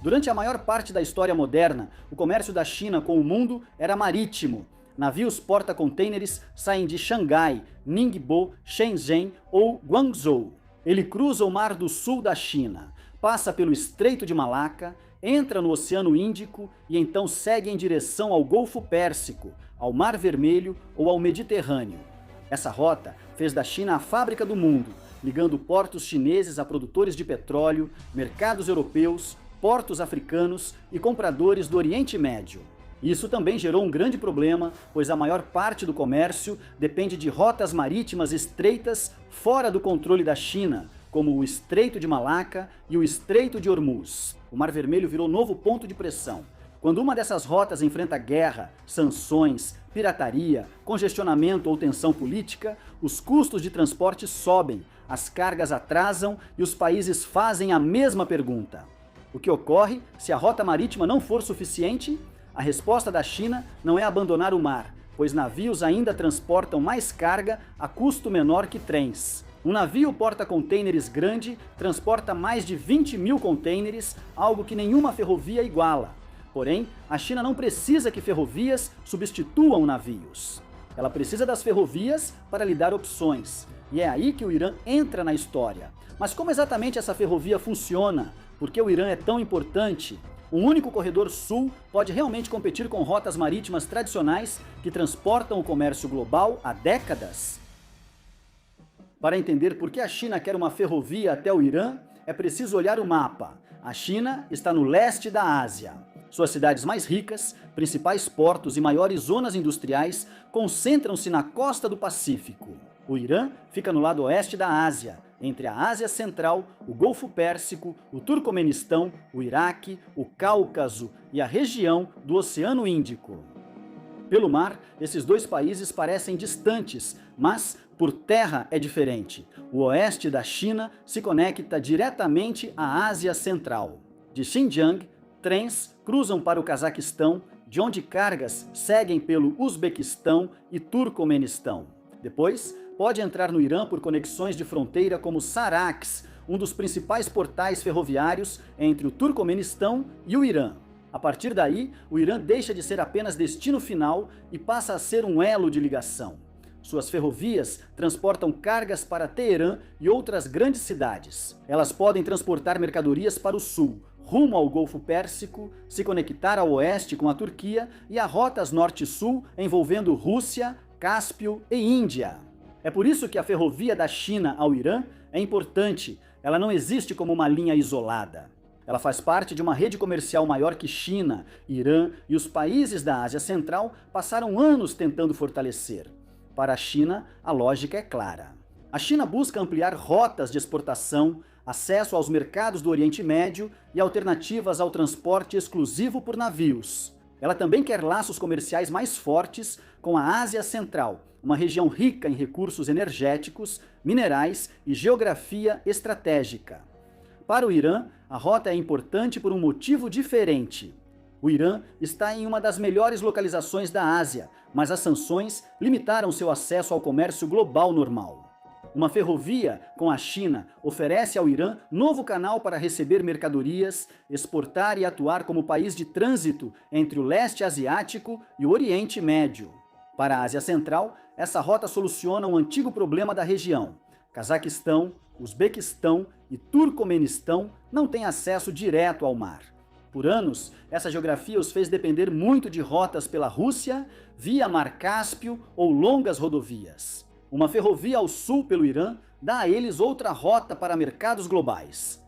Durante a maior parte da história moderna, o comércio da China com o mundo era marítimo. Navios porta-contêineres saem de Xangai, Ningbo, Shenzhen ou Guangzhou. Ele cruza o Mar do Sul da China, passa pelo Estreito de Malaca, entra no Oceano Índico e então segue em direção ao Golfo Pérsico, ao Mar Vermelho ou ao Mediterrâneo. Essa rota fez da China a fábrica do mundo, ligando portos chineses a produtores de petróleo, mercados europeus, portos africanos e compradores do Oriente Médio. Isso também gerou um grande problema, pois a maior parte do comércio depende de rotas marítimas estreitas fora do controle da China, como o Estreito de Malaca e o Estreito de Hormuz. O Mar Vermelho virou novo ponto de pressão. Quando uma dessas rotas enfrenta guerra, sanções, pirataria, congestionamento ou tensão política, os custos de transporte sobem, as cargas atrasam e os países fazem a mesma pergunta. O que ocorre se a rota marítima não for suficiente? A resposta da China não é abandonar o mar, pois navios ainda transportam mais carga a custo menor que trens. Um navio porta-contêineres grande transporta mais de 20 mil contêineres, algo que nenhuma ferrovia iguala. Porém, a China não precisa que ferrovias substituam navios. Ela precisa das ferrovias para lhe dar opções. E é aí que o Irã entra na história. Mas como exatamente essa ferrovia funciona? Por que o Irã é tão importante? Um único corredor sul pode realmente competir com rotas marítimas tradicionais que transportam o comércio global há décadas? Para entender por que a China quer uma ferrovia até o Irã, é preciso olhar o mapa. A China está no leste da Ásia. Suas cidades mais ricas, principais portos e maiores zonas industriais concentram-se na costa do Pacífico. O Irã fica no lado oeste da Ásia, entre a Ásia Central, o Golfo Pérsico, o Turcomenistão, o Iraque, o Cáucaso e a região do Oceano Índico. Pelo mar, esses dois países parecem distantes, mas por terra é diferente. O oeste da China se conecta diretamente à Ásia Central. De Xinjiang, trens cruzam para o Cazaquistão, de onde cargas seguem pelo Uzbequistão e Turcomenistão. Depois, pode entrar no Irã por conexões de fronteira como Sarax, um dos principais portais ferroviários entre o Turcomenistão e o Irã. A partir daí, o Irã deixa de ser apenas destino final e passa a ser um elo de ligação. Suas ferrovias transportam cargas para Teherã e outras grandes cidades. Elas podem transportar mercadorias para o sul, rumo ao Golfo Pérsico, se conectar ao oeste com a Turquia e a rotas norte-sul envolvendo Rússia, Cáspio e Índia. É por isso que a ferrovia da China ao Irã é importante. Ela não existe como uma linha isolada. Ela faz parte de uma rede comercial maior que China, Irã e os países da Ásia Central passaram anos tentando fortalecer. Para a China, a lógica é clara. A China busca ampliar rotas de exportação, acesso aos mercados do Oriente Médio e alternativas ao transporte exclusivo por navios. Ela também quer laços comerciais mais fortes com a Ásia Central, uma região rica em recursos energéticos, minerais e geografia estratégica. Para o Irã, a rota é importante por um motivo diferente. O Irã está em uma das melhores localizações da Ásia, mas as sanções limitaram seu acesso ao comércio global normal. Uma ferrovia com a China oferece ao Irã novo canal para receber mercadorias, exportar e atuar como país de trânsito entre o leste asiático e o Oriente Médio. Para a Ásia Central, essa rota soluciona um antigo problema da região. Cazaquistão, Uzbequistão e Turcomenistão não têm acesso direto ao mar. Por anos, essa geografia os fez depender muito de rotas pela Rússia, via Mar Cáspio ou longas rodovias. Uma ferrovia ao sul pelo Irã dá a eles outra rota para mercados globais.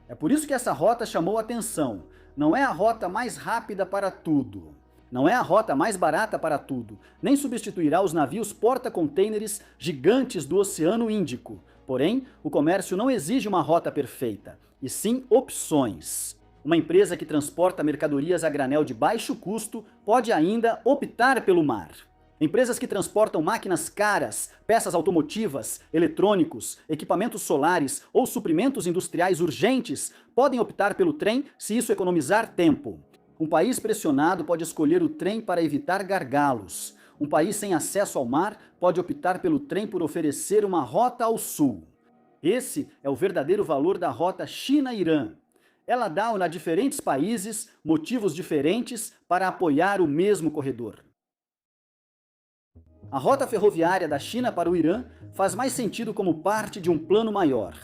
É por isso que essa rota chamou a atenção. Não é a rota mais rápida para tudo. Não é a rota mais barata para tudo, nem substituirá os navios porta-contêineres gigantes do Oceano Índico. Porém, o comércio não exige uma rota perfeita, e sim opções. Uma empresa que transporta mercadorias a granel de baixo custo pode ainda optar pelo mar. Empresas que transportam máquinas caras, peças automotivas, eletrônicos, equipamentos solares ou suprimentos industriais urgentes podem optar pelo trem se isso economizar tempo. Um país pressionado pode escolher o trem para evitar gargalos. Um país sem acesso ao mar pode optar pelo trem por oferecer uma rota ao sul. Esse é o verdadeiro valor da rota China-Irã. Ela dá a diferentes países motivos diferentes para apoiar o mesmo corredor. A rota ferroviária da China para o Irã faz mais sentido como parte de um plano maior.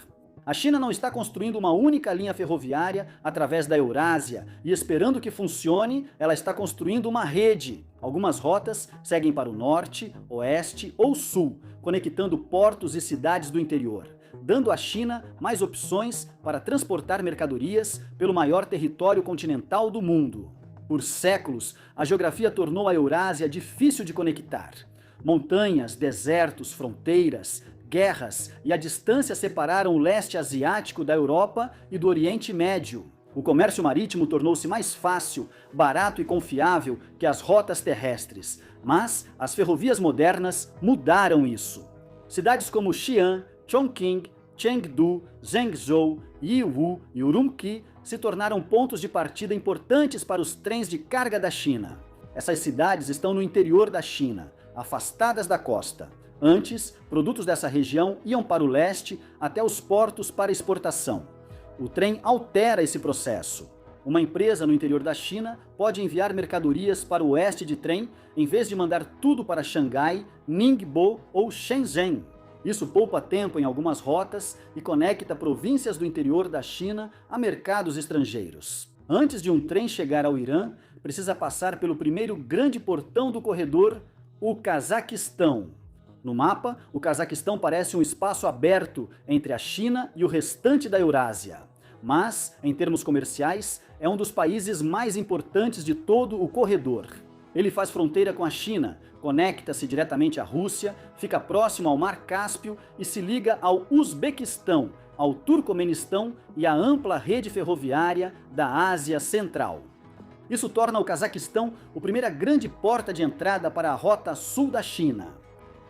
A China não está construindo uma única linha ferroviária através da Eurásia e esperando que funcione, ela está construindo uma rede. Algumas rotas seguem para o norte, oeste ou sul, conectando portos e cidades do interior, dando à China mais opções para transportar mercadorias pelo maior território continental do mundo. Por séculos, a geografia tornou a Eurásia difícil de conectar. Montanhas, desertos, fronteiras, guerras e a distância separaram o leste asiático da Europa e do Oriente Médio. O comércio marítimo tornou-se mais fácil, barato e confiável que as rotas terrestres, mas as ferrovias modernas mudaram isso. Cidades como Xi'an, Chongqing, Chengdu, Zhengzhou, Yiwu e Urumqi se tornaram pontos de partida importantes para os trens de carga da China. Essas cidades estão no interior da China, afastadas da costa. Antes, produtos dessa região iam para o leste até os portos para exportação. O trem altera esse processo. Uma empresa no interior da China pode enviar mercadorias para o oeste de trem em vez de mandar tudo para Xangai, Ningbo ou Shenzhen. Isso poupa tempo em algumas rotas e conecta províncias do interior da China a mercados estrangeiros. Antes de um trem chegar ao Irã, precisa passar pelo primeiro grande portão do corredor, o Cazaquistão. No mapa, o Cazaquistão parece um espaço aberto entre a China e o restante da Eurásia. Mas, em termos comerciais, é um dos países mais importantes de todo o corredor. Ele faz fronteira com a China, conecta-se diretamente à Rússia, fica próximo ao Mar Cáspio e se liga ao Uzbequistão, ao Turcomenistão e à ampla rede ferroviária da Ásia Central. Isso torna o Cazaquistão a primeira grande porta de entrada para a rota sul da China.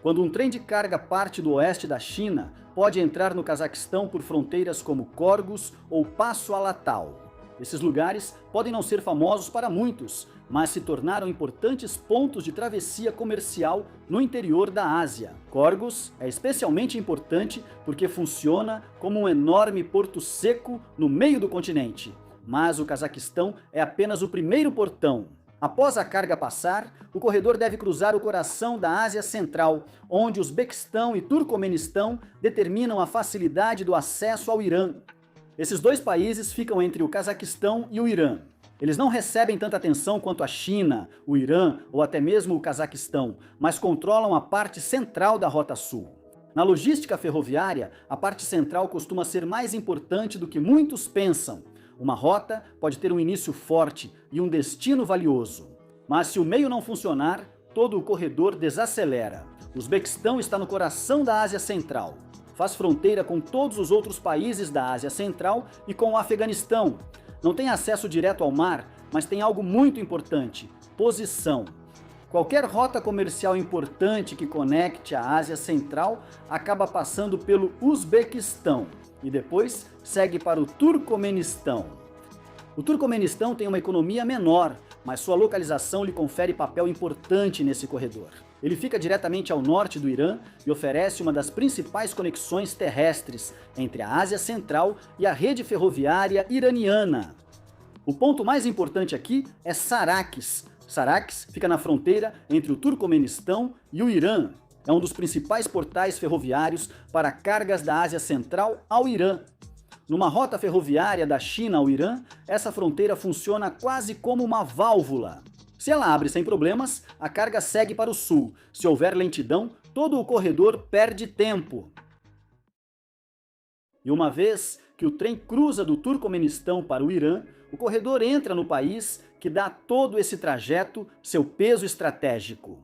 Quando um trem de carga parte do oeste da China, pode entrar no Cazaquistão por fronteiras como Corgos ou Passo Alatal. Esses lugares podem não ser famosos para muitos, mas se tornaram importantes pontos de travessia comercial no interior da Ásia. Corgos é especialmente importante porque funciona como um enorme porto seco no meio do continente. Mas o Cazaquistão é apenas o primeiro portão. Após a carga passar, o corredor deve cruzar o coração da Ásia Central, onde Uzbequistão e Turcomenistão determinam a facilidade do acesso ao Irã. Esses dois países ficam entre o Cazaquistão e o Irã. Eles não recebem tanta atenção quanto a China, o Irã ou até mesmo o Cazaquistão, mas controlam a parte central da Rota Sul. Na logística ferroviária, a parte central costuma ser mais importante do que muitos pensam. Uma rota pode ter um início forte e um destino valioso. Mas se o meio não funcionar, todo o corredor desacelera. O Uzbequistão está no coração da Ásia Central. Faz fronteira com todos os outros países da Ásia Central e com o Afeganistão. Não tem acesso direto ao mar, mas tem algo muito importante: posição. Qualquer rota comercial importante que conecte a Ásia Central acaba passando pelo Uzbequistão e depois segue para o Turcomenistão. O Turcomenistão tem uma economia menor, mas sua localização lhe confere papel importante nesse corredor. Ele fica diretamente ao norte do Irã e oferece uma das principais conexões terrestres entre a Ásia Central e a rede ferroviária iraniana. O ponto mais importante aqui é Saraques. Saraques fica na fronteira entre o Turcomenistão e o Irã. É um dos principais portais ferroviários para cargas da Ásia Central ao Irã. Numa rota ferroviária da China ao Irã, essa fronteira funciona quase como uma válvula. Se ela abre sem problemas, a carga segue para o sul. Se houver lentidão, todo o corredor perde tempo. E uma vez que o trem cruza do Turcomenistão para o Irã, o corredor entra no país que dá a todo esse trajeto seu peso estratégico.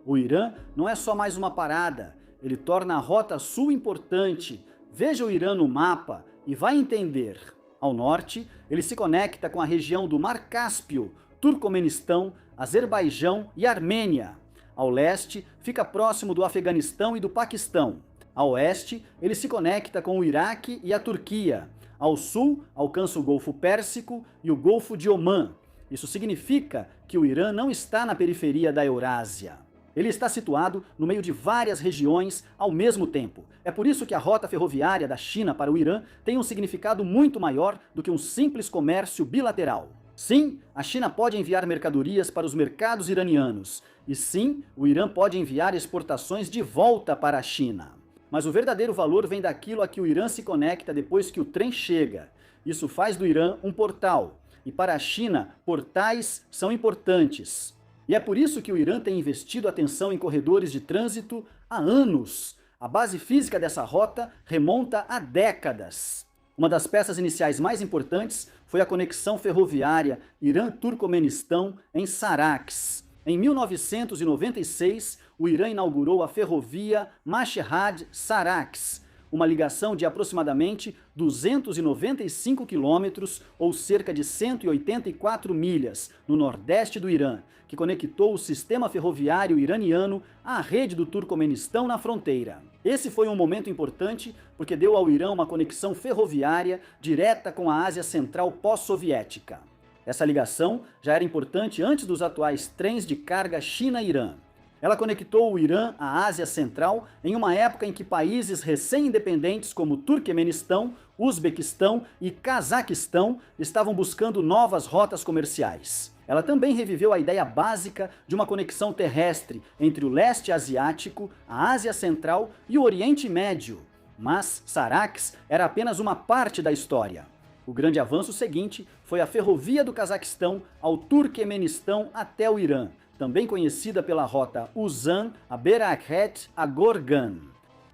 O Irã não é só mais uma parada, ele torna a Rota Sul importante. Veja o Irã no mapa e vai entender. Ao norte, ele se conecta com a região do Mar Cáspio, Turcomenistão, Azerbaijão e Armênia. Ao leste, fica próximo do Afeganistão e do Paquistão. A oeste, ele se conecta com o Iraque e a Turquia. Ao sul, alcança o Golfo Pérsico e o Golfo de Omã. Isso significa que o Irã não está na periferia da Eurásia. Ele está situado no meio de várias regiões ao mesmo tempo. É por isso que a rota ferroviária da China para o Irã tem um significado muito maior do que um simples comércio bilateral. Sim, a China pode enviar mercadorias para os mercados iranianos. E sim, o Irã pode enviar exportações de volta para a China. Mas o verdadeiro valor vem daquilo a que o Irã se conecta depois que o trem chega. Isso faz do Irã um portal. E para a China, portais são importantes. E é por isso que o Irã tem investido atenção em corredores de trânsito há anos. A base física dessa rota remonta a décadas. Uma das peças iniciais mais importantes foi a conexão ferroviária Irã-Turcomenistão em Sarax. Em 1996, o Irã inaugurou a ferrovia Mashhad-Sarax, uma ligação de aproximadamente 295 quilômetros, ou cerca de 184 milhas, no nordeste do Irã, que conectou o sistema ferroviário iraniano à rede do Turcomenistão na fronteira. Esse foi um momento importante porque deu ao Irã uma conexão ferroviária direta com a Ásia Central pós-soviética. Essa ligação já era importante antes dos atuais trens de carga China-Irã. Ela conectou o Irã à Ásia Central em uma época em que países recém-independentes como Turquemenistão, Uzbequistão e Cazaquistão estavam buscando novas rotas comerciais. Ela também reviveu a ideia básica de uma conexão terrestre entre o leste asiático, a Ásia Central e o Oriente Médio. Mas Sarax era apenas uma parte da história. O grande avanço seguinte foi a ferrovia do Cazaquistão ao Turquemenistão até o Irã, também conhecida pela rota Uzan-Aberakhet-Agorgan.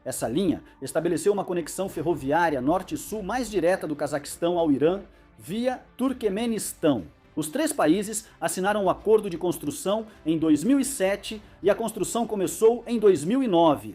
Essa linha estabeleceu uma conexão ferroviária norte-sul mais direta do Cazaquistão ao Irã via Turquemenistão. Os três países assinaram um acordo de construção em 2007 e a construção começou em 2009.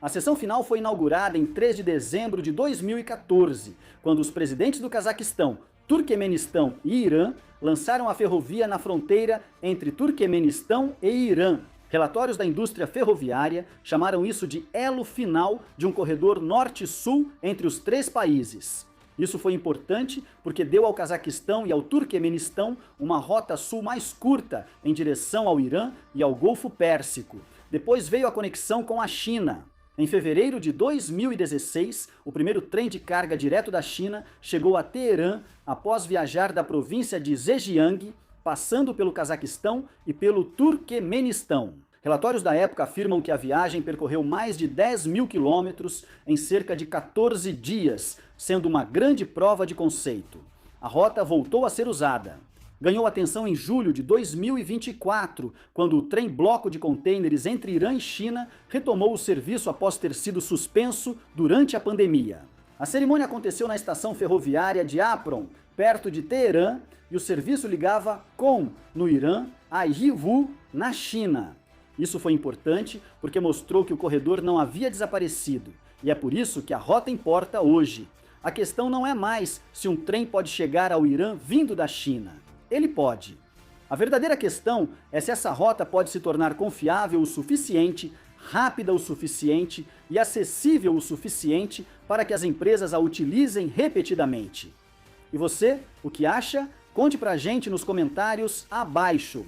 A sessão final foi inaugurada em 3 de dezembro de 2014, quando os presidentes do Cazaquistão, Turquemenistão e Irã lançaram a ferrovia na fronteira entre Turquemenistão e Irã. Relatórios da indústria ferroviária chamaram isso de elo final de um corredor norte-sul entre os três países. Isso foi importante porque deu ao Cazaquistão e ao Turquemenistão uma rota sul mais curta em direção ao Irã e ao Golfo Pérsico. Depois veio a conexão com a China. Em fevereiro de 2016, o primeiro trem de carga direto da China chegou a Teherã após viajar da província de Zhejiang, passando pelo Cazaquistão e pelo Turquemenistão. Relatórios da época afirmam que a viagem percorreu mais de 10 mil quilômetros em cerca de 14 dias, sendo uma grande prova de conceito. A rota voltou a ser usada. Ganhou atenção em julho de 2024, quando o trem-bloco de contêineres entre Irã e China retomou o serviço após ter sido suspenso durante a pandemia. A cerimônia aconteceu na estação ferroviária de Apron, perto de Teherã, e o serviço ligava Qom, no Irã, a Yiwu, na China. Isso foi importante porque mostrou que o corredor não havia desaparecido, e é por isso que a rota importa hoje. A questão não é mais se um trem pode chegar ao Irã vindo da China. Ele pode. A verdadeira questão é se essa rota pode se tornar confiável o suficiente, rápida o suficiente e acessível o suficiente para que as empresas a utilizem repetidamente. E você, o que acha? Conte pra gente nos comentários abaixo.